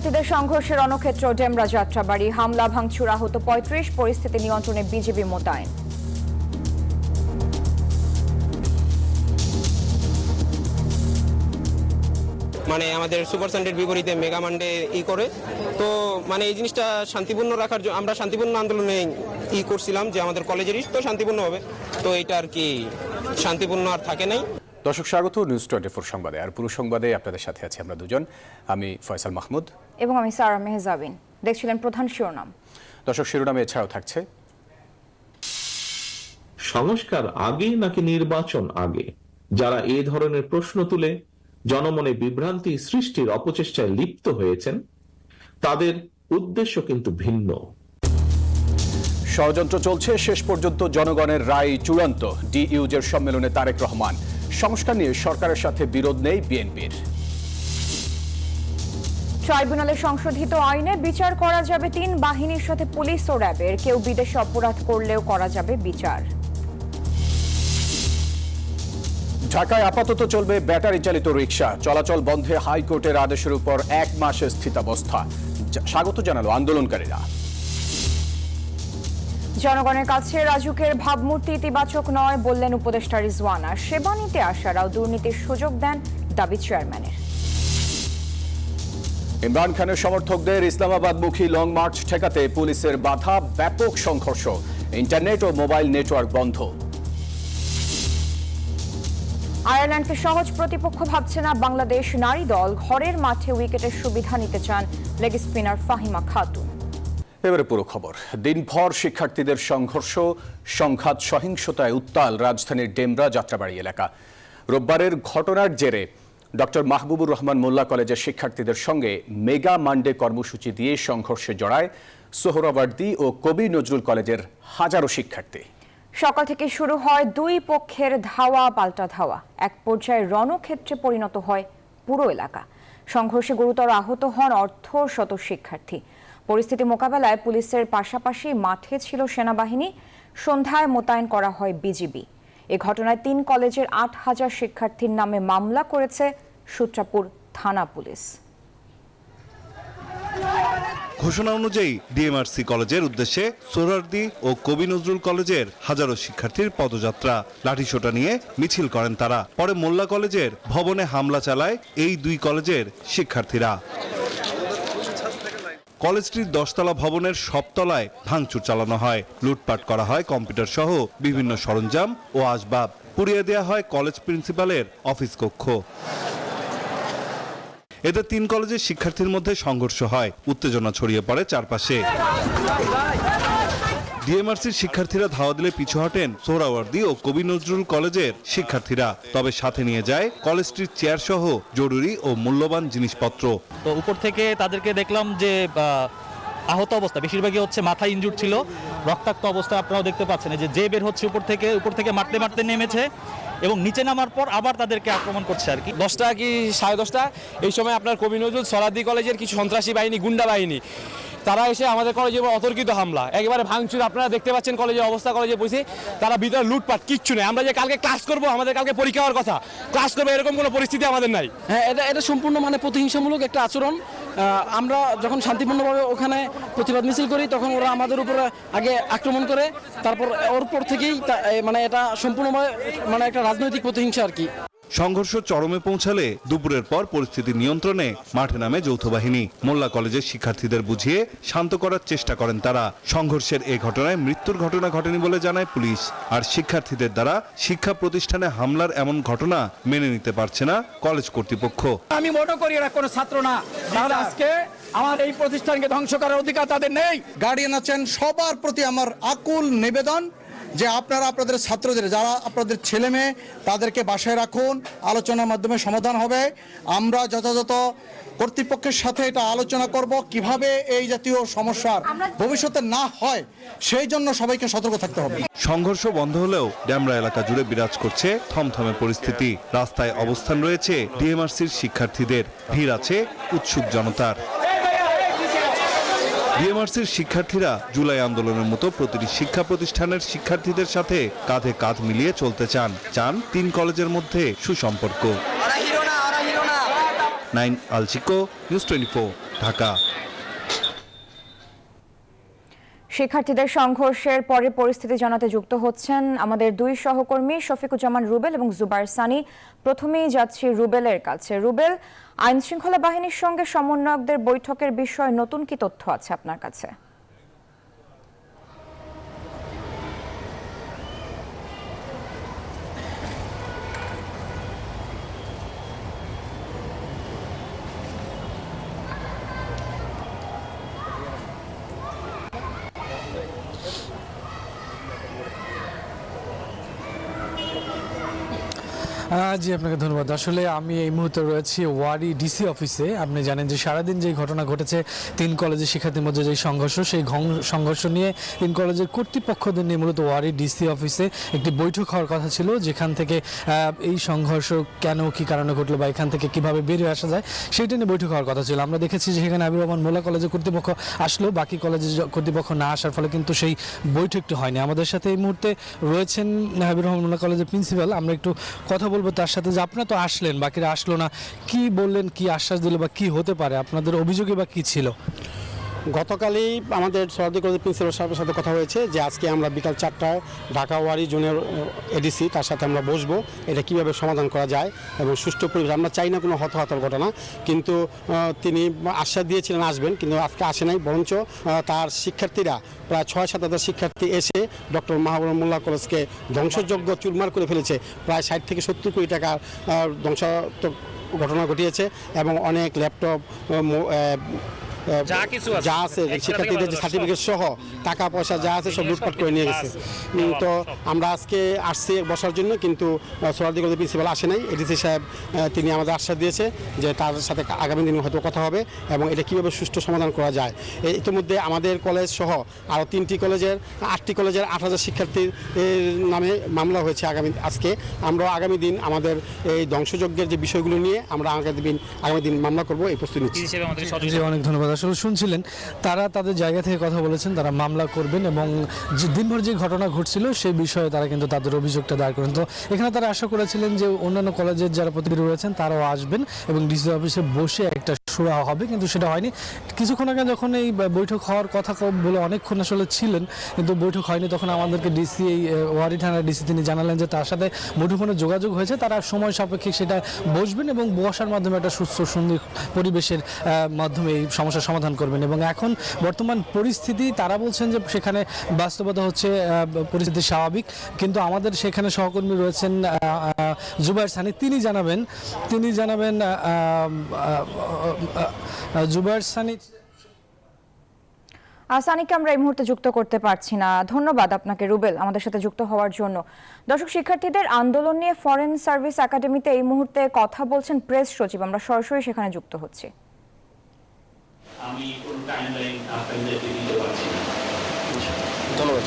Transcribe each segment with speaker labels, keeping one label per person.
Speaker 1: শিক্ষার্থীদের সংঘর্ষে রণক্ষেত্র ডেমরা যাত্রাবাড়ি, হামলা ভাঙচুর আহত ৩৫, পরিস্থিতি নিয়ন্ত্রণে বিজিবি মোতায়েন।
Speaker 2: মানে আমাদের সুপার সানডের বিপরীতে মেগা মানডে করে তো মানে এই জিনিসটা শান্তিপূর্ণ রাখার জন্য আমরা শান্তিপূর্ণ আন্দোলনে করছিলাম যে আমাদের কলেজেরই তো শান্তিপূর্ণ হবে, তো এটা আর কি শান্তিপূর্ণ আর থাকে নাই।
Speaker 3: দর্শক স্বাগত নিউজ 24 সংবাদে। আর পুরো সংবাদে আপনাদের সাথে আছি আমরা দুজন, আমি ফয়সাল মাহমুদ এবং
Speaker 1: আমি সারা মেহজাবিন। দেখছিলেন প্রধান শিরোনাম।
Speaker 3: দর্শক শিরোনামে এছাড়াও থাকছে
Speaker 4: সংস্কার আগে নাকি নির্বাচন আগে, যারা এই ধরনের প্রশ্ন তুলে জনমনে বিভ্রান্তি সৃষ্টির অপচেষ্টায় লিপ্ত হয়েছেন তাদের উদ্দেশ্য কিন্তু ভিন্ন।
Speaker 3: ষড়যন্ত্র চলছে, শেষ পর্যন্ত জনগণের রায় চূড়ান্ত। ডিইউজের সম্মেলনে তারেক রহমান। সংস্কার নিয়ে সরকারের সাথে বিরোধ নেই বিএনপির।
Speaker 1: ট্রাইব্যুনালে সংশোধিত আইনে বিচার করা যাবে ৩ বাহিনীর সাথে পুলিশ ও র্যাবের। কেউ বিদেশে অপরাধ করলেও করা যাবে বিচার।
Speaker 3: ঢাকায় আপাতত চলবে ব্যাটারি চালিত রিকশা। চলাচল বন্ধে হাইকোর্টের আদেশের উপর 1 মাসের স্থিতাবস্থা। স্বাগত জানালো আন্দোলনকারীরা।
Speaker 1: জনগণের কাছে রাজুকের ভাবমূর্তি ইতিবাচক নয় বললেন উপদেষ্টা রিজওয়ানা। সেবা নিতে আসারাও দুর্নীতির সুযোগ দেন দাবি চেয়ারম্যানের।
Speaker 3: ইমরান খানের সমর্থকদের ইসলামাবাদমুখী লং মার্চ ঠেকাতে পুলিশের বাধা, ব্যাপক সংঘর্ষ। ইন্টারনেট ও মোবাইল নেটওয়ার্ক বন্ধ।
Speaker 1: আয়ারল্যান্ডকে সহজ প্রতিপক্ষ ভাবছে না বাংলাদেশ নারী দল। ঘরের মাঠে উইকেটের সুবিধা নিতে চান লেগ স্পিনার ফাহিমা খাতুন।
Speaker 3: এবারে পুরো খবর। দিনভর শিক্ষার্থীদের সংঘর্ষ, সংঘাত, সহিংসতায় উত্তাল রাজধানীর ডেমরা যাত্রাবাড়ি এলাকা। রোববারের ঘটনার জেরে ডক্টর মাহবুবুর রহমান মোল্লা কলেজের শিক্ষার্থীদের সঙ্গে মেগা মানডে কর্মসূচি দিয়ে সংঘর্ষে জড়ায় সোহরাওয়ার্দী ও কবি নজরুল কলেজের হাজারো শিক্ষার্থী।
Speaker 1: সকাল থেকে শুরু হয় দুই পক্ষের ধাওয়া পাল্টা ধাওয়া। এক পর্যায়ে রণক্ষেত্রে পরিণত হয় পুরো এলাকা। সংঘর্ষে গুরুতর আহত হন অর্ধশত শিক্ষার্থী। পরিস্থিতি মোকাবেলায় পুলিশের পাশাপাশি মাঠে ছিল সেনাবাহিনী। সন্ধ্যায় মোতায়েন করা হয় বিজিবি। এ ঘটনায় 3 কলেজের ৮,০০০ শিক্ষার্থীর নামে মামলা করেছে সূত্রাপুর থানা পুলিশ।
Speaker 5: ঘোষণা অনুযায়ী ডিএমআরসি কলেজের উদ্দেশ্যে সোহরাওয়ার্দী ও কবি নজরুল কলেজের হাজারো শিক্ষার্থীর পদযাত্রা। লাঠিসোঁটা নিয়ে মিছিল করেন তারা। পরে মোল্লা কলেজের ভবনে হামলা চালায় এই 2 কলেজের শিক্ষার্থীরা। কলেজটির 10তলা ভবনের সব তলায় ভাঙচুর চালানো হয়। লুটপাট করা হয় কম্পিউটার সহ বিভিন্ন সরঞ্জাম ও আসবাব। পুড়িয়ে দেওয়া হয় কলেজ প্রিন্সিপালের অফিস কক্ষ। এতে 3 কলেজের শিক্ষার্থীর মধ্যে সংঘর্ষ হয়। উত্তেজনা ছড়িয়ে পড়ে চারপাশে। ডিএমআরসির শিক্ষার্থীরা ধাওয়া দিলে পিছু হটেন সোহরাওয়ার্দী ও কবি নজরুল কলেজের শিক্ষার্থীরা। তবে সাথে নিয়ে যায় কলেজটির চেয়ার সহ জরুরি ও মূল্যবান জিনিসপত্র।
Speaker 6: তো উপর থেকে তাদেরকে দেখলাম যে আহত অবস্থা, বেশিরভাগই হচ্ছে মাথা ইনজুর ছিল, রক্তাক্ত অবস্থা। আপনারাও দেখতে পাচ্ছেন যে বের হচ্ছে উপর থেকে মারতে মারতে নেমেছে এবং নিচে নামার পর আবার তাদেরকে আক্রমণ করছে আর কি।
Speaker 7: 10টা কি 10:30 এই সময় আপনার কবি নজরুল সোহরাওয়ার্দী কলেজের কিছু সন্ত্রাসী বাহিনী, গুন্ডা বাহিনী, তারা এসে আমাদের কলেজে অতর্কিত হামলা, একেবারে ভাঙচুর। আপনারা দেখতে পাচ্ছেন কলেজের অবস্থা, কলেজে বসে তারা ভিতরে লুটপাট, কিচ্ছু নেই। আমরা যে কালকে ক্লাস করব, আমাদের কালকে পরীক্ষা হওয়ার কথা, ক্লাস করবো, এরকম কোনো পরিস্থিতি আমাদের নাই।
Speaker 8: হ্যাঁ, এটা সম্পূর্ণ মানে প্রতিহিংসামূলক একটা আচরণ। আমরা যখন শান্তিপূর্ণভাবে ওখানে প্রতিবাদ মিছিল করি তখন ওরা আমাদের উপরে আগে আক্রমণ করে, তারপর ওর পর থেকেই মানে এটা সম্পূর্ণভাবে মানে একটা রাজনৈতিক প্রতিহিংসা আর কি।
Speaker 5: সংঘর্ষ চরমে পৌঁছালে দুপুরের পর পরিস্থিতি নিয়ন্ত্রণে মাঠে নামে যৌথ বাহিনী। মোল্লা কলেজের শিক্ষার্থীদের বুঝিয়ে শান্ত করার চেষ্টা করেন তারা। সংঘর্ষের এই ঘটনায় মৃত্যুর ঘটনা ঘটেনি বলে জানায় পুলিশ। আর শিক্ষার্থীদের দ্বারা শিক্ষা প্রতিষ্ঠানে হামলার এমন ঘটনা মেনে নিতে পারছে না কলেজ কর্তৃপক্ষ।
Speaker 8: আমি মনে করি এরা কোনো ছাত্র না, তাহলে আজকে আমার এই প্রতিষ্ঠানকে ধ্বংস করার অধিকার তাদের নেই।
Speaker 9: গার্ডিয়ান আছেন, সবার প্রতি আমার আকুল নিবেদন যে আপনারা আপনাদের ছাত্রদের, যারা আপনাদের ছেলে মেয়ে, তাদেরকে বাসায় রাখুন। আলোচনার মাধ্যমে সমাধান হবে। আমরা যথাযথ কর্তৃপক্ষের সাথে এটা আলোচনা করব কিভাবে এই জাতীয় সমস্যার ভবিষ্যতে না হয়, সেই জন্য সবাইকে সতর্ক থাকতে হবে।
Speaker 5: সংঘর্ষ বন্ধ হলেও ডেমরা এলাকা জুড়ে বিরাজ করছে থমথমে পরিস্থিতি। রাস্তায় অবস্থান রয়েছে ডিএমআরসির শিক্ষার্থীদের, ভিড় আছে উৎসুক জনতার। ডিএমআরসির শিক্ষার্থীরা জুলাই আন্দোলনের মতো প্রতিটি শিক্ষা প্রতিষ্ঠানের শিক্ষার্থীদের সাথে কাঁধে কাঁধ মিলিয়ে চলতে চান 3 কলেজের মধ্যে সুসম্পর্ক। নাইন আলচিকো, নিউজ 24, ঢাকা।
Speaker 1: শিক্ষার্থীদের সংঘর্ষের পরে পরিস্থিতি জানাতে যুক্ত হচ্ছেন আমাদের দুই সহকর্মী শফিকুজ্জামান রুবেল এবং জুবায়ের সানি। প্রথমেই যাচ্ছি রুবেলের কাছে। রুবেল, আইন শৃঙ্খলা বাহিনীর সঙ্গে সমন্বয়কদের বৈঠকের বিষয়ে নতুন কি তথ্য আছে আপনার কাছে?
Speaker 10: জি, আপনাকে ধন্যবাদ। আসলে আমি এই মুহূর্তে রয়েছি ওয়ারি ডিসি অফিসে। আপনি জানেন যে সারাদিন যে ঘটনা ঘটেছে, 3 কলেজের শিক্ষার্থীর মধ্যে যে সংঘর্ষ, সেই সংঘর্ষ নিয়ে 3 কলেজের কর্তৃপক্ষদের নিয়ে মূলত ওয়ারি ডিসি অফিসে একটি বৈঠক হওয়ার কথা ছিল, যেখান থেকে এই সংঘর্ষ কেন, কি কারণে ঘটলো বা এখান থেকে কিভাবে বেরিয়ে আসা যায় সেইটা নিয়ে বৈঠক হওয়ার কথা ছিল। আমরা দেখেছি যে সেখানে হাবিবুর রহমান মোল্লা কলেজের কর্তৃপক্ষ আসলো, বাকি কলেজের কর্তৃপক্ষ না আসার ফলে কিন্তু সেই বৈঠকটি হয়নি। আমাদের সাথে এই মুহূর্তে রয়েছেন হাবিবুর রহমান মোল্লা কলেজের প্রিন্সিপাল। আমরা একটু কথা বলবো তার সাথে যে আপনারা তো আসলেন, বাকিরা আসলো না, কি বললেন, কি আশ্বাস দিল বা কি হতে পারে, আপনাদের অভিযোগই বা কি ছিল?
Speaker 11: গতকালই আমাদের সরকারি কলেজের প্রিন্সিপাল সাহেবের সাথে কথা হয়েছে যে আজকে আমরা বিকাল 4টায় ঢাকা ওয়ারি জোনের এডিসি তার সাথে আমরা বসবো, এটা কিভাবে সমাধান করা যায় এবং সুষ্ঠু পরিবেশ। আমরা চাই না কোনো হতাহতের ঘটনা, কিন্তু তিনি আশ্বাস দিয়েছিলেন আসবেন, কিন্তু আজকে আসে নাই। বরঞ্চ তার শিক্ষার্থীরা প্রায় 6-7 হাজার শিক্ষার্থী এসে ডক্টর মাহবুবুর মোল্লা কলেজকে ধ্বংসযজ্ঞ চুরমার করে ফেলেছে। প্রায় 60 থেকে 70 কোটি টাকার ধ্বংসাত্মক ঘটনা ঘটিয়েছে এবং অনেক ল্যাপটপ যা আছে শিক্ষার্থীদের যে সার্টিফিকেট সহ টাকা পয়সা যা আছে সব লুটপাট করে নিয়ে গেছে। তো আমরা আজকে আসছি বসার জন্য, কিন্তু সোহরাওয়ার্দী কলেজের প্রিন্সিপাল আসে নাই। এডিসি সাহেব তিনি আমাদের আশ্বাস দিয়েছে যে তার সাথে আগামী দিনে হয়তো কথা হবে এবং এটা কীভাবে সুষ্ঠু সমাধান করা যায়। ইতিমধ্যে আমাদের কলেজ সহ আরও 3টি কলেজের 8টি কলেজের 8,000 শিক্ষার্থীর নামে মামলা হয়েছে। আজকে আমরা আগামী দিন আমাদের এই ধ্বংসযজ্ঞের যে বিষয়গুলো নিয়ে আমরা আগামী দিন মামলা করব, এই প্রস্তুতি নিচ্ছি।
Speaker 10: অনেক ধন্যবাদ। আসলে শুনছিলেন তারা তাদের জায়গা থেকে কথা বলেছেন, তারা মামলা করবেন এবং দিনভর যে ঘটনা ঘটছিল সেই বিষয়ে তারা কিন্তু তাদের অভিযোগটা দায়ের করেন। তো এখানে তারা আশা করেছিলেন যে অন্যান্য কলেজের যারা প্রতিনিধি রয়েছেন তারাও আসবেন এবং ডিসি অফিসে বসে একটা শুরা হবে, কিন্তু সেটা হয়নি। কিছুক্ষণ আগে যখন এই বৈঠক হওয়ার কথা বলে অনেকক্ষণ আসলে ছিলেন, কিন্তু বৈঠক হয়নি, তখন আমাদেরকে ডিসি, এই ওয়ারি থানার ডিসি তিনি জানালেন যে তার সাথে মুঠোফোনে যোগাযোগ হয়েছে, তারা সময় সাপেক্ষে সেটা বসবেন এবং বসার মাধ্যমে একটা সুস্থ সুন্দর পরিবেশের মাধ্যমে এই সমস্যার সমাধান করবেন। এবং এখন বর্তমান পরিস্থিতি তারা বলছেন যে সেখানে বাস্তবতা হচ্ছে পরিস্থিতি স্বাভাবিক, কিন্তু আমাদের সেখানে সহকর্মী রয়েছেন জুবায়ের সানি, তিনি জানাবেন জুবায়ের সানি।
Speaker 1: সানিকে আমরা এই মুহূর্তে যুক্ত করতে পারছি না। ধন্যবাদ আপনাকে রুবেল আমাদের সাথে যুক্ত হওয়ার জন্য। দর্শক, শিক্ষার্থীদের আন্দোলন নিয়ে ফরেন সার্ভিস একাডেমিতে এই মুহূর্তে কথা বলছেন প্রেস সচিব। আমরা সরাসরি সেখানে যুক্ত হচ্ছি।
Speaker 12: আমি কোন টাইমলাইন আপনাদেরকে দিতে পারছি না।
Speaker 11: ধন্যবাদ।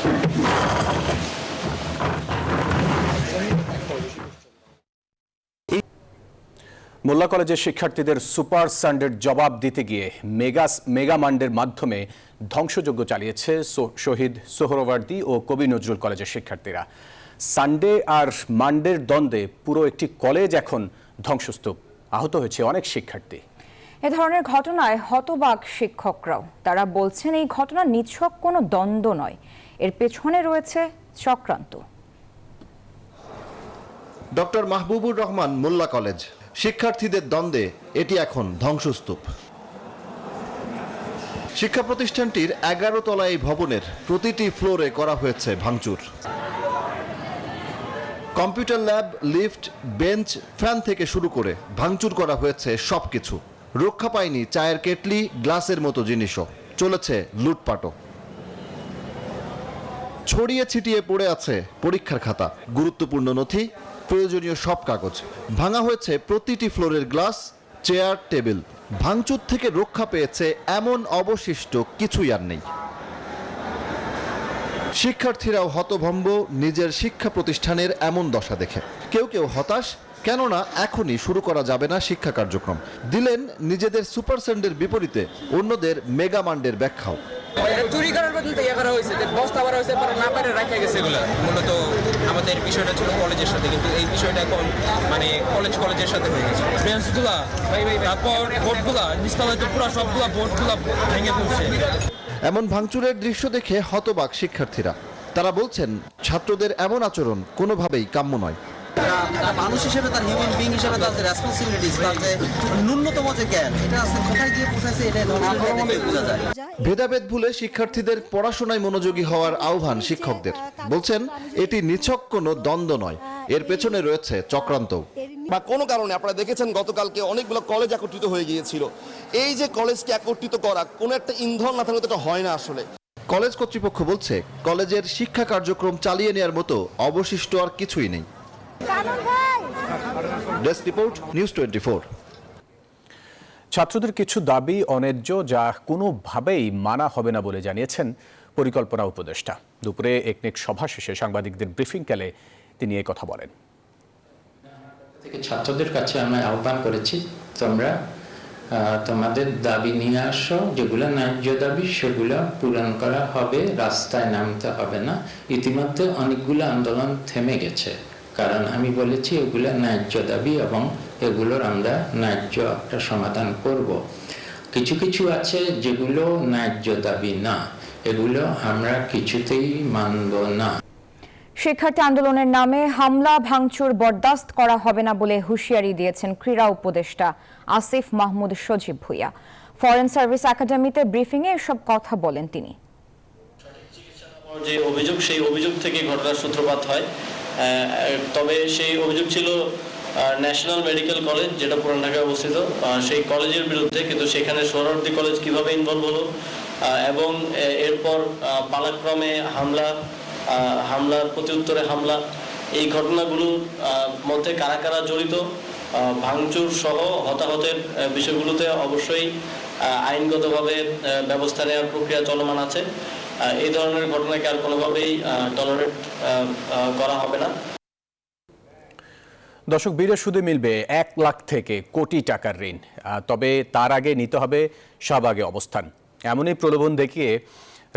Speaker 3: মোল্লা কলেজের শিক্ষার্থীদের সুপার সানডের জবাব দিতে গিয়ে মেগা মান্ডের মাধ্যমে ধ্বংসযজ্ঞ চালিয়েছে শহীদ সোহরাওয়ার্দী ও কবি নজরুল কলেজের শিক্ষার্থীরা। সানডে আর মান্ডের দ্বন্দ্বে পুরো একটি কলেজ এখন ধ্বংসস্তূপ। আহত হয়েছে অনেক শিক্ষার্থী।
Speaker 1: এ ধরনের ঘটনায় হতবাক শিক্ষকরাও। তারা বলছেন এই ঘটনা নিছক কোনো দ্বন্দ্ব নয়, এর পেছনে রয়েছে চক্রান্ত।
Speaker 13: ডক্টর মাহবুবুর রহমান মোল্লা কলেজ, শিক্ষার্থীদের দ্বন্দ্বে এটি এখন ধ্বংসস্তূপ। শিক্ষা প্রতিষ্ঠানটির 11 তলা এই ভবনের প্রতিটি ফ্লোরে করা হয়েছে ভাঙচুর। Computer lab, lift, bench, fan থেকে শুরু করে ভাঙচুর করা হয়েছে সবকিছু। রক্ষা পায়নি চায়ের কেটলি, গ্লাসের মতো জিনিসও। চলেছে লুটপাটও। ছড়িয়ে ছিটিয়ে পড়ে আছে পরীক্ষার খাতা, গুরুত্বপূর্ণ নথি, প্রয়োজনীয় সব কাগজ। ভাঙা হয়েছে প্রতিটি ফ্লোরের গ্লাস, চেয়ার, টেবিল। ভাঙচুর থেকে রক্ষা পেয়েছে এমন অবশিষ্ট কিছুই আর নেই। শিক্ষার্থীরাও হতভম্ব নিজের শিক্ষা প্রতিষ্ঠানের এমন দশা দেখে। কেউ কেউ হতাশ, কেননা এখনই শুরু করা যাবে না শিক্ষা কার্যক্রম। দিলেন নিজেদের সুপার সানডের বিপরীতে অন্যদের মেগা মান্ডের ব্যাখ্যাও।
Speaker 2: চুরি করার পর্যন্ত ইয়ে করা হয়েছে, বস্তা ভরা হয়েছে, পরে না পারে রাখা গেছে এগুলো। মূলত আমাদের বিষয়টা ছিল কলেজের সাথে, কিন্তু এই বিষয়টা এখন মানে কলেজের সাথে হয়ে গেছে। বেঞ্চগুলা তারপর বোর্ডগুলা নিচতলায় তো পুরো সবগুলা বোর্ডগুলা ভেঙে ফেলছে।
Speaker 13: এমন ভাঙচুরের দৃশ্য দেখে হতবাক শিক্ষার্থীরা। তারা বলছেন ছাত্রদের এমন আচরণ কোনোভাবেই কাম্য নয়।
Speaker 14: মানুষ হিসেবে তার হিউম্যান বিং হিসেবে তার যে রেসপন্সিবিলিটিস, তার যে ন্যূনতম যে জ্ঞান, এটা আসলে কোথায় গিয়ে পৌঁছাচ্ছে এটা বোঝা যায়।
Speaker 13: ভেদাভেদ ভুলে শিক্ষার্থীদের পড়াশোনায় মনোযোগী হওয়ার আহ্বান শিক্ষকদের। বলছেন এটি নিছক কোনো দ্বন্দ্ব নয়, এর পেছনে রয়েছে চক্রান্ত।
Speaker 15: বা কোনো কারণে আপনারা দেখেছেন গতকালকে অনেকগুলো কলেজ একত্রিত হয়ে গিয়েছিল। এই যে কলেজকে একত্রিত করা, কোনো একটা ইন্ধন না থাকলে তো এটা হয় না আসলে।
Speaker 13: কলেজ কর্তৃপক্ষ বলছে কলেজের শিক্ষা কার্যক্রম চালিয়ে নেওয়ার মতো অবশিষ্ট আর কিছুই নেই। Desk report, news 24।
Speaker 3: ছাত্রদের কিছু দাবি অন্যায্য, যা কোনোভাবেই মানা হবে না বলে জানিয়েছেন পরিকল্পনা উপদেষ্টা। দুপুরে একনেক সভা শেষে সাংবাদিকদের ব্রিফিংকালে তিনি এই কথা বলেন।
Speaker 16: ছাত্রদের কাছে আমি আহ্বান করেছি, তোমরা তোমাদের দাবি নিয়ে আসো, যেগুলো ন্যায্য দাবি সেগুলো পূরণ করা হবে, রাস্তায় নামতে হবে না। ইতিমধ্যে অনেকগুলো আন্দোলন থেমে গেছে, কারণ আমি বলেছি এগুলো ন্যায্য দাবি এবং এগুলোর আমরা ন্যায্য একটা সমাধান করব। কিছু কিছু আছে যেগুলো ন্যায্য দাবি না, এগুলো আমরা কিছুতেই মানব না।
Speaker 1: শিক্ষার্থী আন্দোলনের নামে হামলা ভাঙচুর বরদাস্ত করা হবে না বলে হুঁশিয়ারি দিয়েছেন ক্রীড়া উপদেষ্টা আসিফ মাহমুদ সজীব ভুঁইয়া। ফরেন সার্ভিস একাডেমিতে ব্রিফিংয়ে এসব কথা বলেন তিনি।
Speaker 17: যে অভিযোগ, সেই অভিযোগ থেকে ঘটনার সূত্রপাত হয়। তবে সেই অভিযোগ ছিল ন্যাশনাল মেডিকেল কলেজ, যেটা পুরান ঢাকায় অবস্থিত, সেই কলেজের বিরুদ্ধে। কিন্তু সেখানে সোহরাওয়ার্দী কলেজ কিভাবে ইনভলভ হলো এবং এরপর পালাক্রমে হামলার প্রত্যুত্তরে হামলা, এই ঘটনাগুলোর মধ্যে কারা কারা জড়িত, ভাঙচুর সহ হতাহতের বিষয়গুলোতে অবশ্যই আইনগতভাবে ব্যবস্থা নেওয়ার প্রক্রিয়া চলমান আছে। এই ধরনের ঘটনাকে আর কোনোভাবেই টলারেট করা হবে না।
Speaker 3: দর্শক, বিনা সুদে মিলবে 1 লাখ থেকে কোটি টাকার ঋণ, তবে তার আগে নিতে হবে শাহবাগে অবস্থান। এমনই প্রলোভন দেখিয়ে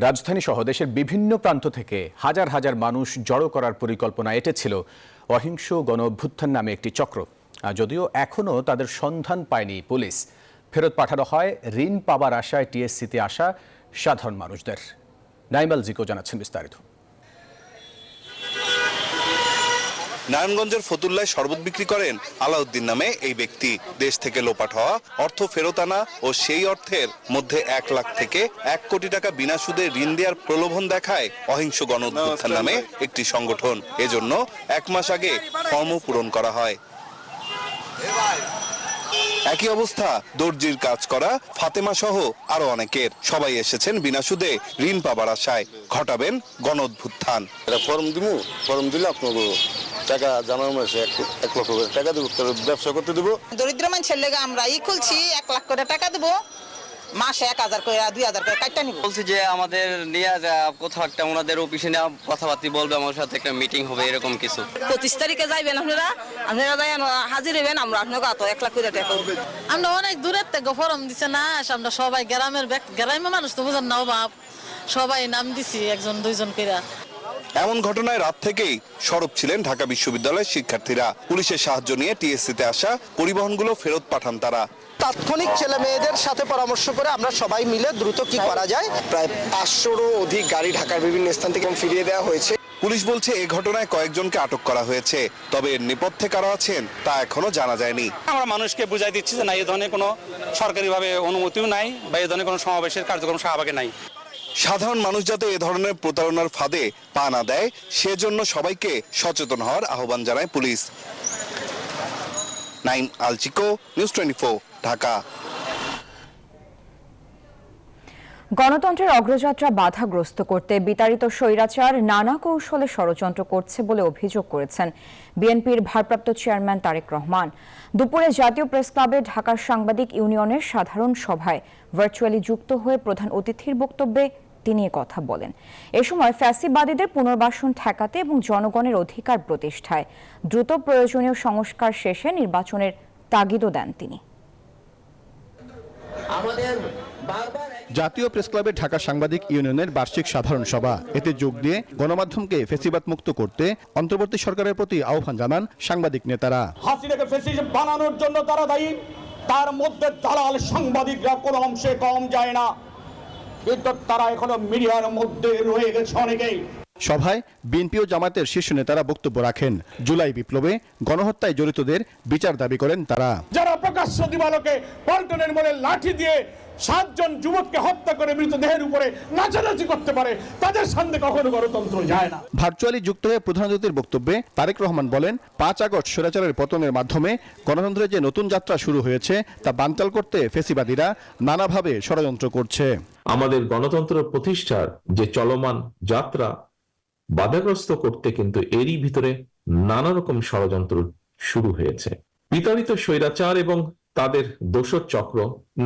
Speaker 3: রাজধানী সহ দেশের বিভিন্ন প্রান্ত থেকে হাজার হাজার মানুষ জড়ো করার পরিকল্পনা এঁটেছিল অহিংস গণ অভ্যুত্থান নামে একটি চক্র। যদিও এখনও তাদের সন্ধান পায়নি পুলিশ। ফেরত পাঠানো হয় ঋণ পাবার আশায় টিএসসিতে আসা সাধারণ মানুষদের। নাইমাল জিকো জানাচ্ছেন বিস্তারিত।
Speaker 5: নারায়ণগঞ্জের ফতুল্লায় শরবত বিক্রি করেন আলাউদ্দিন নামে এই ব্যক্তি। দেশ থেকে লোপাট হওয়া অর্থ ফেরত আনা ও সেই অর্থের মধ্যে 1 লাখ থেকে 1 কোটি টাকা বিনা সুদে ঋণ দেওয়ার প্রলোভন দেখায় অহিংস গণ অভ্যুত্থান নামে একটি সংগঠন। এজন্য 1 মাস আগে ফর্ম পূরণ করা হয়। একই অবস্থা দর্জির কাজ করা ফাতেমা সহ আরো অনেকের। সবাই এসেছেন বিনা সুদে ঋণ পাবার আশায়, ঘটাবেন গণ অভ্যুত্থান।
Speaker 15: ফর্ম দিবো, ফর্ম দিলে আপনাকে টাকা জানানো হয়েছে, 1 লক্ষ করে টাকা দেবো, ব্যবসা করতে দেবো।
Speaker 18: দরিদ্র মানুষের লেগে আমরা খুলছি, 1 লাখ করে টাকা দেবো, মাসে 1000 করে 2000 করে কাটটা নিব।
Speaker 19: বলছি যে আমাদের নিয়ে কোথাও একটা ওনাদের অফিসে নিয়ে কথাবার্তা বলবে, আমার সাথে একটা মিটিং হবে, এরকম কিছু।
Speaker 18: 25 তারিখে যাইবেন আপনারা যাই হাজির হবেন, আমরা আপনাকে 1 লাখ করে টাকা দেবো।
Speaker 20: আমরা অনেক দূরের থেকে ফর্ম দিছে না, আমরা সবাই গ্রামের মানুষ তো বুঝেন না অভাব, সবাই নাম দিছি 1-2 করে।
Speaker 5: এমন ঘটনায় রাত থেকেই সরব ছিলেন ঢাকা বিশ্ববিদ্যালয়ের শিক্ষার্থীরা। পুলিশের সাহায্য নিয়ে টিএসসিতে আসা পরিবহনগুলো ফেরত পাঠান তারা।
Speaker 21: তাৎক্ষণিক ছেলে মেয়েদের সাথে পরামর্শ করে আমরা সবাই মিলে দ্রুত কি করা যায়, প্রায় 500রও অধিক গাড়ি ঢাকার বিভিন্ন স্থান থেকে ফিরিয়ে দেওয়া হয়েছে।
Speaker 5: পুলিশ বলছে এই ঘটনায় কয়েকজনকে আটক করা হয়েছে, তবে এর নেপথ্যে কারা আছেন তা এখনো জানা যায়নি।
Speaker 22: আমরা মানুষকে বুঝাই দিচ্ছি যে না, এই ধরনের কোনো সরকারিভাবে অনুমতিও নাই বা এই ধরনের কোনো সমাবেশের কার্যক্রম শাহবাগে নাই।
Speaker 5: সাধারণ মানুষ যাতে এ ধরনের প্রতারণার ফাঁদে পা না দেয়, সেজন্য সবাইকে সচেতন হওয়ার আহ্বান জানায় পুলিশ। নাইম আল চিকো, নিউজ 24, ঢাকা।
Speaker 1: গণতন্ত্রের অগ্রযাত্রা বাধাগ্রস্ত করতে বিতাড়িত স্বৈরাচার নানা কৌশলে ষড়যন্ত্র করছে বলে অভিযোগ করেছেন বিএনপির ভারপ্রাপ্ত চেয়ারম্যান তারেক রহমান। দুপুরে জাতীয় প্রেস ক্লাবে ঢাকার সাংবাদিক ইউনিয়নের সাধারণ সভায় ভার্চুয়ালি যুক্ত হয়ে প্রধান অতিথির বক্তব্যে তিনি কথা বলেন। এ সময় ফ্যাসিবাদীদের পুনর্বাসন ঠেকাতে এবং জনগণের অধিকার প্রতিষ্ঠায় দ্রুত প্রয়োজনীয় সংস্কার শেষে নির্বাচনের তাগিদও দেন তিনি।
Speaker 23: আমাদের বারবার
Speaker 4: জাতীয় প্রেসক্লাবে ঢাকা সাংবাদিক ইউনিয়নের বার্ষিক সাধারণ সভা। এতে যোগ দিয়ে গণমাধ্যমকে ফ্যাসিবাদ মুক্ত করতে অন্তর্বর্তী সরকারের প্রতি আহ্বান জানান সাংবাদিক নেতারা।
Speaker 6: হাসিনাকে ফ্যাসিস্ট বানানোর জন্য তারা দায়ী, তার মধ্যে দালাল সাংবাদিকরা কোনো অংশে কম যায় না, কিন্তু তারা এখনো মিডিয়ার মধ্যে রয়ে গেছে অনেকেই।
Speaker 4: সভায় বিএনপি ও জামায়াতের শীর্ষ নেতারা বক্তব্য রাখেন। জুলাই বিপ্লবে গণহত্যায় জড়িতদের বিচার দাবি করেন তারা।
Speaker 6: যারা প্রকাশ্য দিবালোকে পল্টনের মোড়ে লাঠি দিয়ে 7 জন যুবককে হত্যা করে মৃতদেহের উপরে নাচানাচি করতে পারে, তাদের সামনে কখনো গণতন্ত্র যায় না।
Speaker 4: ভার্চুয়ালি যুক্ত হয়ে প্রধান অতিথির বক্তব্যে তারেক রহমান বলেন, 5 আগস্ট স্বৈরাচারের পতনের মাধ্যমে গণতন্ত্রের যে নতুন যাত্রা শুরু হয়েছে তা বানচাল করতে ফ্যাসিবাদীরা নানাভাবে ষড়যন্ত্র করছে।
Speaker 23: আমাদের গণতন্ত্র প্রতিষ্ঠার যে চলমান যাত্রা বাধাগ্রস্ত করতে কিন্তু এরই ভিতরে নানা রকম ষড়যন্ত্র শুরু হয়েছে। বিতাড়িত স্বৈরাচার এবং তাদের দোসর চক্র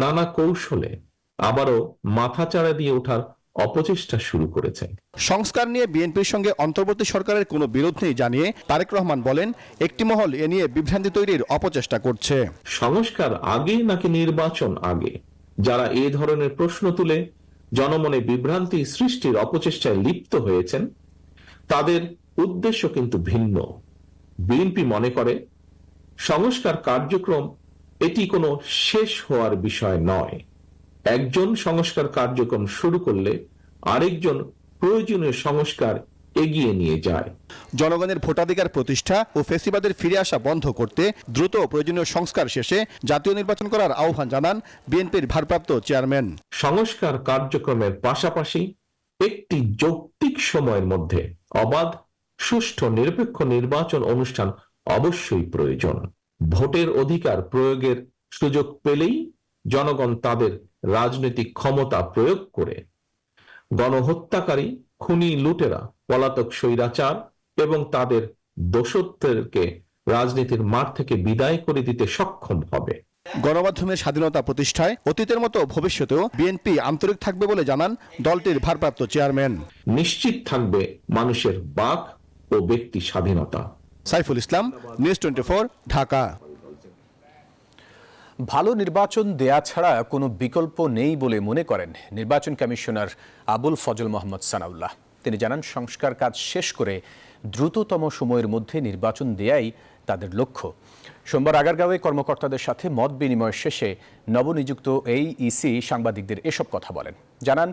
Speaker 23: নানা কৌশলে আবারও মাথাচাড়া দিয়ে ওঠার অপচেষ্টা শুরু করেছে।
Speaker 4: সংস্কার নিয়ে বিএনপির সঙ্গে অন্তর্বর্তী সরকারের কোনো বিরোধ নেই জানিয়ে তারেক রহমান বলেন, একটি মহল এ নিয়ে বিভ্রান্তি তৈরির অপচেষ্টা করছে।
Speaker 23: সংস্কার আগে নাকি নির্বাচন আগে? যারা এই ধরনের প্রশ্ন তুলে জনমনে বিভ্রান্তি সৃষ্টির অপচেষ্টায় লিপ্ত হয়েছেন তাদের উদ্দেশ্য কিন্তু ভিন্ন। বিএনপি মনে করে সংস্কার কার্যক্রম এটি কোনো শেষ হওয়ার বিষয় নয়। একজন সংস্কার কার্যক্রম শুরু করলে আরেকজন প্রয়োজনীয় সংস্কার এগিয়ে নিয়ে যায়।
Speaker 4: জনগণের ভোটাধিকার প্রতিষ্ঠা ও ফ্যাসিবাদের ফিরে আসা বন্ধ করতে দ্রুত প্রয়োজনীয় সংস্কার শেষে জাতীয় নির্বাচন করার আহ্বান জানান বিএনপির ভারপ্রাপ্ত চেয়ারম্যান।
Speaker 23: সংস্কার কার্যক্রমের পাশাপাশি একটি যৌক্তিক সময়ের মধ্যে অবাধ, সুষ্ঠু, নিরপেক্ষ নির্বাচন অনুষ্ঠান অবশ্যই প্রয়োজন। ভোটের অধিকার প্রয়োগের সুযোগ পেলেই জনগণ তাদের রাজনৈতিক ক্ষমতা প্রয়োগ করে গণহত্যাকারী, খুনি, লুটেরা, পলাতক স্বৈরাচার এবং তাদের দোষত্বদেরকে রাজনীতির মাঠ থেকে বিদায় করে দিতে সক্ষম হবে।
Speaker 4: গণমাধ্যমের স্বাধীনতা প্রতিষ্ঠায় অতীতের মতো ভবিষ্যতেও বিএনপি আন্তরিক থাকবে বলে জানান দলটির ভারপ্রাপ্ত চেয়ারম্যান।
Speaker 23: নিশ্চিত থাকবে মানুষের বাক ও ব্যক্তি স্বাধীনতা।
Speaker 4: সাইফুল ইসলাম, নিউজ 24, ঢাকা।
Speaker 3: ভালো নির্বাচন দেয়া ছাড়া কোনো বিকল্প নেই বলে মনে করেন নির্বাচন কমিশনার আবুল ফজল মোহাম্মদ সানাউল্লাহ। তিনি জানান, সংস্কার কাজ শেষ করে দ্রুততম সময়ের মধ্যে নির্বাচন দেয়াই তাদের লক্ষ্য। সোমবার আগারগাঁওয়ে কর্মকর্তাদের সাথে মত বিনিময় শেষে নবনিযুক্ত এই ইসি সাংবাদিকদের এসব কথা বলেন। জানান,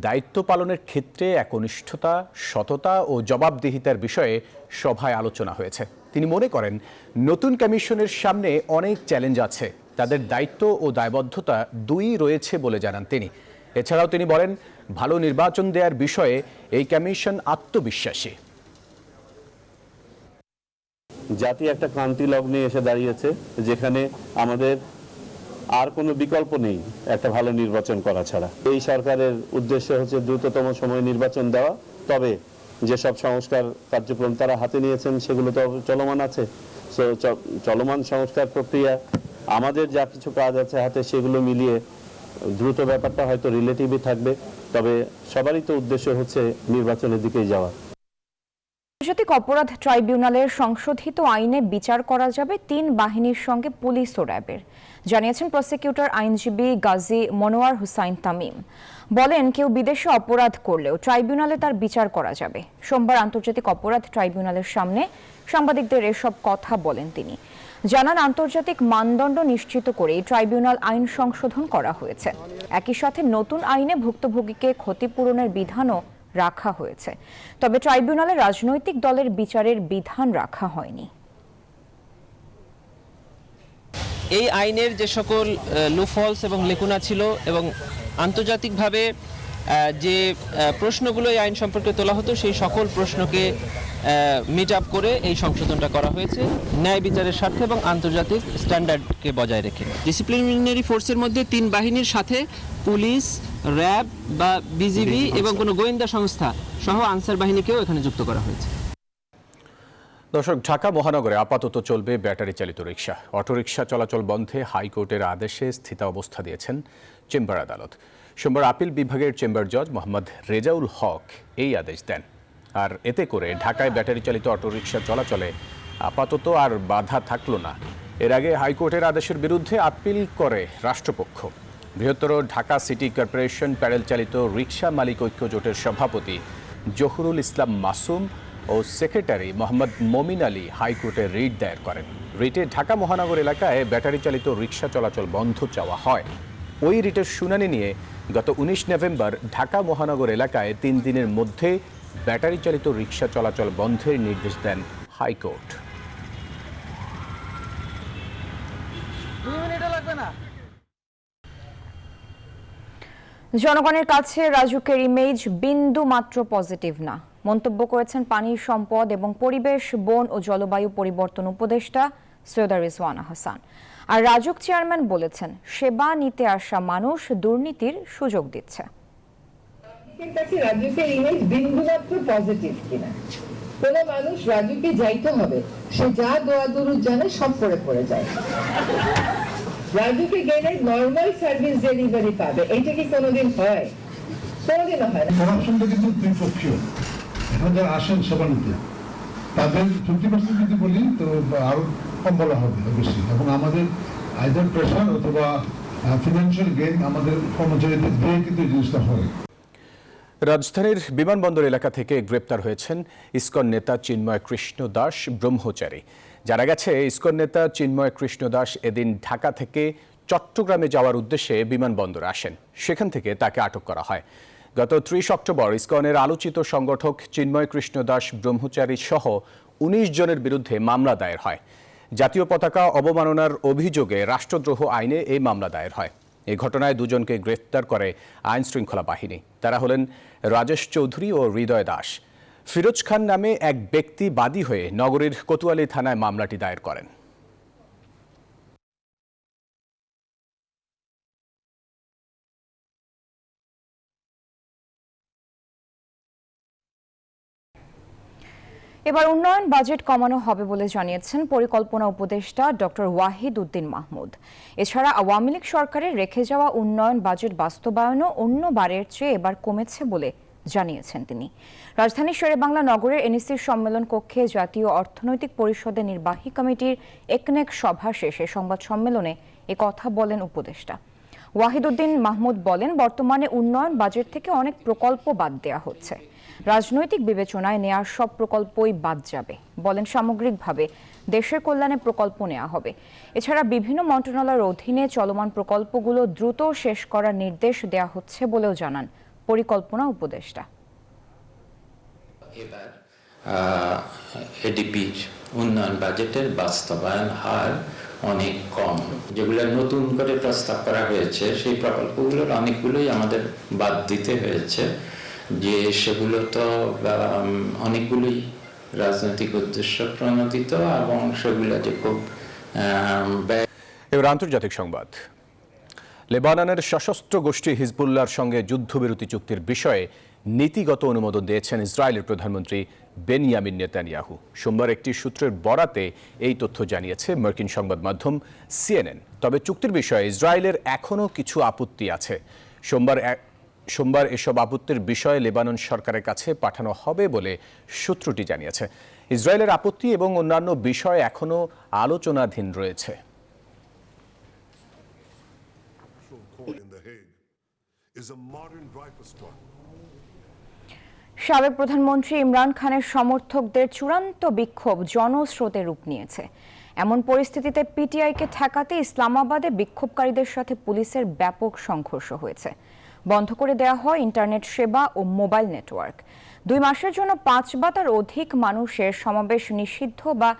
Speaker 3: দায়িত্ব পালনের ক্ষেত্রে একনিষ্ঠতা, সততা ও জবাবদিহিতার বিষয়ে সভায় আলোচনা হয়েছে। তিনি মনে করেন, নতুন কমিশনের সামনে অনেক চ্যালেঞ্জ আছে, তাদের দায়িত্ব ও দায়বদ্ধতা দুই রয়েছে বলে জানান তিনি। এছাড়াও তিনি বলেন, ভালো নির্বাচন দেওয়ার বিষয়ে এই কমিশন আত্মবিশ্বাসী।
Speaker 24: জাতি একটা ক্রান্তি লগ্নে এসে দাঁড়িয়েছে, যেখানে আমাদের আর কোনো বিকল্প নেই একটা ভালো নির্বাচন করা ছাড়া। এই সরকারের উদ্দেশ্য হচ্ছে দ্রুততম সময়ে নির্বাচন দেওয়া। তবে যেসব সংস্কার কার্যক্রম তারা হাতে নিয়েছেন সেগুলো তো চলমান আছে। চলমান সংস্কার প্রক্রিয়া, আমাদের যা কিছু কাজ আছে হাতে, সেগুলো মিলিয়ে দ্রুত ব্যাপারটা হয়তো রিলেটিভই থাকবে। তবে সবারই তো উদ্দেশ্য হচ্ছে নির্বাচনের দিকেই যাওয়া।
Speaker 1: আন্তর্জাতিক অপরাধ ট্রাইব্যুনালের সংশোধিত আইনে বিচার করা যাবে 3 বাহিনীর সঙ্গে পুলিশ ও র্যাবের, জানিয়েছেন প্রসিকিউটর আইনজীবী গাজী মনোয়ার হুসাইন তামিম। বলেন, কেউ বিদেশে অপরাধ করলেও ট্রাইব্যুনালে তার বিচার করা যাবে। সোমবার আন্তর্জাতিক অপরাধ ট্রাইব্যুনালের সামনে সাংবাদিকদের এসব কথা বলেন তিনি। জানান, আন্তর্জাতিক মানদণ্ড নিশ্চিত করে ট্রাইব্যুনাল আইন সংশোধন করা হয়েছে। একই সাথে নতুন আইনে ভুক্তভোগীকে ক্ষতিপূরণের বিধানও রাখা হয়েছে। তবে ট্রাইব্যুনালে রাজনৈতিক দলের বিচারের বিধান রাখা হয়নি।
Speaker 25: এই আইনের যে সকল লুফলস এবং লেকুনা ছিল এবং আন্তর্জাতিকভাবে যে প্রশ্নগুলো এই আইন সম্পর্কে তোলা হতো, সেই সকল প্রশ্নকে মিট আপ করে এই সংশোধনটা করা হয়েছে ন্যায় বিচারের স্বার্থে এবং আন্তর্জাতিক স্ট্যান্ডার্ডকে বজায় রেখে। ডিসিপ্লিনারি ফোর্সের মধ্যে 3 বাহিনীর সাথে পুলিশ, র্যাব বা বিজিবি এবং কোনো গোয়েন্দা সংস্থা সহ আনসার বাহিনীকেও এখানে যুক্ত করা হয়েছে।
Speaker 3: দর্শক, ঢাকা মহানগরে আপাতত চলবে ব্যাটারি চালিত রিকশা। অটোরিকশা চলাচল বন্ধে হাইকোর্টের আদেশে স্থিতাবস্থা দিয়েছেন চেম্বার আদালত। সোমবার আপিল বিভাগের চেম্বার জজ মোহাম্মদ রেজাউল হক এই আদেশ দেন। আর এতে করে ঢাকায় ব্যাটারি চালিত অটোরিকশা চলাচলে আপাতত আর বাধা থাকল না। এর আগে হাইকোর্টের আদেশের বিরুদ্ধে আপিল করে রাষ্ট্রপক্ষ। বৃহত্তর ঢাকা সিটি কর্পোরেশন প্যাডেল চালিত রিকশা মালিক ঐক্য জোটের সভাপতি জহুরুল ইসলাম মাসুম ও সেক্রেটারি মোহাম্মদ মমিন আলী হাইকোর্টে রিট দায়ের করেন। রিটে ঢাকা মহানগর এলাকায় ব্যাটারি চালিত রিকশা চলাচল বন্ধ চাওয়া হয়। ওই রিটের শুনানি নিয়ে গত 19 নভেম্বর ঢাকা মহানগর এলাকায় 3 দিনের মধ্যে ব্যাটারি চালিত রিকশা চলাচল বন্ধের নির্দেশ দেন হাইকোর্ট।
Speaker 1: জনগণের কাছে রাজুকের ইমেজ বিন্দু মাত্র পজিটিভ না, মন্তব্য করেছেন পানি সম্পদ এবং পরিবেশ, বন ও জলবায়ু পরিবর্তন উপদেষ্টা সৈয়দা রিজওয়ানা হাসান। আর রাজুক চেয়ারম্যান বলেছেন, সেবা নিতে আসা মানুষ দুর্নীতির সুযোগ দিচ্ছে।
Speaker 7: রাজুকের ইমেজ বিন্দু মাত্র পজিটিভ কিনা, কোন মানুষ রাজুকে যাইতে হবে, সে যা দোয়া দরুদ জানে সব পড়ে যায়। রাজুকে গেলে নর্মাল সার্ভিস ডেলিভারি পাবে, এইটা কি কোনোদিন হয়? কোনোদিনও হয় না।
Speaker 8: করাপশনটা কিন্তু দ্বিপক্ষীয়। এখন যারা আসেন সেবা নিতে, তাদের 50% যদি বলি তো আরো কম বলা হবে বেশি, এবং আমাদের আইদার প্রেশার অথবা ফিনান্সিয়াল গেইন আমাদের কর্মচারীদের দিয়ে কিন্তু এই জিনিসটা হয়।
Speaker 3: রাজধানীর বিমানবন্দর এলাকা থেকে গ্রেপ্তার হয়েছেন ইসকন নেতা চিন্ময় কৃষ্ণ দাস ব্রহ্মচারী। জানা গেছে, ইসকন নেতা চিন্ময় কৃষ্ণ দাস এদিন ঢাকা থেকে চট্টগ্রামে যাওয়ার উদ্দেশ্যে বিমানবন্দরে আসেন। সেখান থেকে তাকে আটক করা হয়। গত 30 অক্টোবর ইসকনের আলোচিত সংগঠক চিন্ময় কৃষ্ণ দাস ব্রহ্মচারী সহ 19 জনের বিরুদ্ধে মামলা দায়ের হয়। জাতীয় পতাকা অবমাননার অভিযোগে রাষ্ট্রদ্রোহ আইনে এই মামলা দায়ের হয়। এই ঘটনায় দুজনকে গ্রেফতার করে আইন শৃঙ্খলা বাহিনী। তারা হলেন রাজেশ চৌধুরী ও হৃদয় দাস। ফিরোজ খান নামে এক ব্যক্তি বাদী হয়ে নগরীর কোতোয়ালি থানায় মামলাটি দায়ের করেন।
Speaker 1: এবার উন্নয়ন বাজেট কমানো হবে বলে জানিয়েছেন পরিকল্পনা উপদেষ্টা ডক্টর ওয়াহিদ উদ্দিন মাহমুদ। এছাড়া আওয়ামী লীগ সরকারের রেখে যাওয়া উন্নয়ন বাজেট বাস্তবায়নও অন্যবারের চেয়ে এবার কমেছে বলে জানিয়েছেন তিনি। রাজধানীর শেরেবাংলা নগরের এনইসির সম্মেলন কক্ষে জাতীয় অর্থনৈতিক পরিষদের নির্বাহী কমিটির একনেক সভা শেষে সংবাদ সম্মেলনে কথা বলেন উপদেষ্টা। ওয়াহিদ উদ্দিন মাহমুদ বলেন, বর্তমানে উন্নয়ন বাজেট থেকে অনেক প্রকল্প বাদ দেওয়া হচ্ছে। রাজনৈতিক বিবেচনায় নেওয়া সব প্রকল্পই বাদ যাবে। বলেন, সামগ্রিকভাবে দেশের কল্যাণে প্রকল্প নেওয়া হবে। এছাড়া বিভিন্ন মন্ত্রণালয়ের অধীনে চলমান প্রকল্পগুলো দ্রুত শেষ করার নির্দেশ দেওয়া হচ্ছে বলেও জানান পরিকল্পনা উপদেষ্টা।
Speaker 16: এবার এডিপির উন্নয়ন বাজেটের বাস্তবায়ন হার অনেক কম। যেগুলো নতুন করে প্রস্তাব করা হয়েছে সেই প্রকল্পগুলোর অনেকগুলোই আমাদের বাদ দিতে হয়েছে, যে সেগুলো তো অনেকগুলোই রাজনৈতিক উদ্দেশ্য প্রণোদিত এবং সেগুলো যে খুব
Speaker 3: এবার আন্তর্জাতিক সংবাদ। লেবাননের সশস্ত্র গোষ্ঠী হিজবুল্লাহর সঙ্গে যুদ্ধবিরতি চুক্তির বিষয়ে নীতিগত অনুমোদন দিয়েছেন ইসরায়েলের প্রধানমন্ত্রী বেনিয়ামিন নেতানিয়াহু। সোমবার একটি সূত্রের বরাতে এই তথ্য জানিয়েছে মার্কিন সংবাদ মাধ্যম সিএনএন। তবে চুক্তির বিষয়ে ইসরায়েলের এখনও কিছু আপত্তি আছে। সোমবার এসব আপত্তির বিষয়ে লেবানন সরকারের কাছে পাঠানো হবে বলে সূত্রটি জানিয়েছে। ইসরায়েলের আপত্তি এবং অন্যান্য বিষয় এখনও আলোচনাধীন রয়েছে।
Speaker 1: সাবেক প্রধানমন্ত্রী ইমরান খানের সমর্থকদের চূড়ান্ত বিক্ষোভ জনস্রোতে রূপ নিয়েছে। এমন পরিস্থিতিতে পিটিআইকে ঠেকাতে ইসলামাবাদে বিক্ষোভকারীদের সাথে পুলিশের ব্যাপক সংঘর্ষ হয়েছে। বন্ধ করে দেওয়া হয় ইন্টারনেট সেবা ও মোবাইল নেটওয়ার্ক। 2 মাসের জন্য 5 বা তার অধিক মানুষের সমাবেশ নিষিদ্ধ বা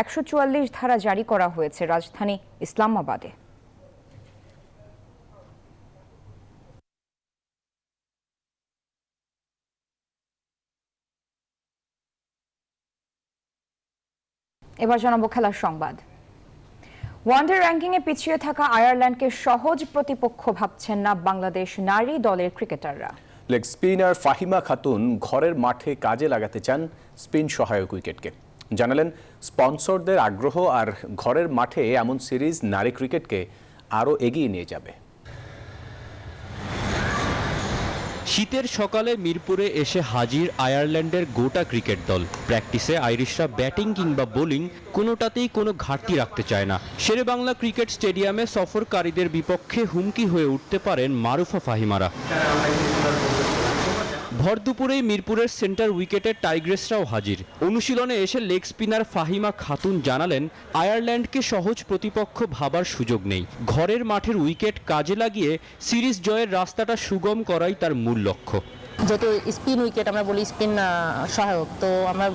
Speaker 1: 144 ধারা জারি করা হয়েছে রাজধানী ইসলামাবাদে। এবার জানাবো খেলার সংবাদ। ওয়ানডে র্যাঙ্কিংয়ে পিছিয়ে থাকা আয়ারল্যান্ডকে সহজ প্রতিপক্ষ ভাবছেন না বাংলাদেশ নারী দলের ক্রিকেটাররা।
Speaker 3: লেগ স্পিনার ফাহিমা খাতুন ঘরের মাঠে কাজে লাগাতে চান স্পিন সহায়ক উইকেটকে। জানালেন, স্পন্সরদের আগ্রহ আর ঘরের মাঠে এমন সিরিজ নারী ক্রিকেটকে আরও এগিয়ে নিয়ে যাবে।
Speaker 2: শীতের সকালে মিরপুরে এসে হাজির আয়ারল্যান্ডের গোটা ক্রিকেট দল। প্র্যাকটিসে আইরিশরা ব্যাটিং কিংবা বোলিং কোনোটাতেই কোনো ঘাটতি রাখতে চায় না। শেরেবাংলা ক্রিকেট স্টেডিয়ামে সফরকারীদের বিপক্ষে হুমকি হয়ে উঠতে পারেন মারুফা ফাহিমারা। ভর দুপুরেই মিরপুরের সেন্টার উইকেটে টাইগ্রেসরাও হাজির। অনুশীলনে এসে লেগ স্পিনার ফাহিমা খাতুন জানালেন, আয়ারল্যান্ডকে সহজ প্রতিপক্ষ ভাবার সুযোগ নেই। ঘরের মাঠের উইকেট কাজে লাগিয়ে সিরিজ জয়ের রাস্তাটা সুগম করাই তার মূল লক্ষ্য।
Speaker 9: যেহেতু স্পিন উইকেট আমরা বলি, স্পিন সহায়ক, তো আমরা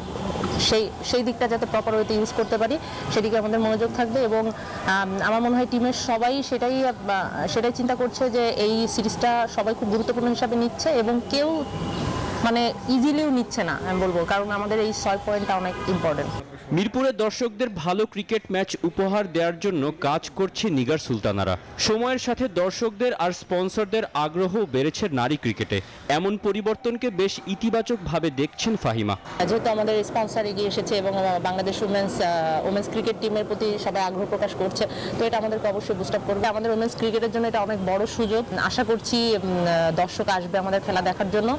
Speaker 9: সেই দিকটা যাতে প্রপার ওয়েতে ইউজ করতে পারি সেদিকে আমাদের মনোযোগ থাকবে। এবং আমার মনে হয় টিমের সবাই সেটাই চিন্তা করছে যে এই সিরিজটা সবাই খুব গুরুত্বপূর্ণ হিসাবে নিচ্ছে এবং কেউ মানে ইজিলিও নিচ্ছে না আমি বলবো, কারণ আমাদের এই 6 পয়েন্টটা অনেক ইম্পর্টেন্ট।
Speaker 2: মিরপুরের দর্শকদের ভালো ক্রিকেট ম্যাচ উপহার দেওয়ার জন্য কাজ করছে নিগার সুলতানারা। সময়ের সাথে দর্শকদের আর স্পন্সরদের আগ্রহ বেড়েছে নারী ক্রিকেটে। এমন পরিবর্তনকে বেশ ইতিবাচকভাবে দেখছেন ফাহিমা।
Speaker 9: যেহেতু আমাদের স্পন্সর এগিয়ে এসেছে এবং বাংলাদেশ ওমেন্স ক্রিকেট টিমের প্রতি সবাই আগ্রহ প্রকাশ করছে, তো এটা আমাদেরকে অবশ্যই বুস্ট আপ করবে। আমাদের ওমেন্স ক্রিকেটের জন্য এটা অনেক বড় সুযোগ। আশা করছি দর্শক আসবে আমাদের খেলা দেখার জন্য।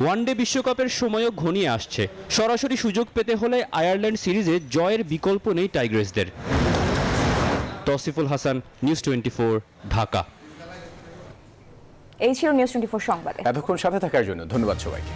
Speaker 2: ওয়ানডে বিশ্বকাপের সময়ও ঘনিয়ে আসছে। সরাসরি সুযোগ পেতে হলে আয়ারল্যান্ড সিরিজে জয়ের বিকল্প নেই টাইগ্রেসদের। তৌসিফুল হাসান, নিউজ 24, ঢাকা।
Speaker 1: এই ছিল নিউজ 24 সংবাদে।
Speaker 3: এতক্ষণ সাথে থাকার জন্য ধন্যবাদ সবাইকে।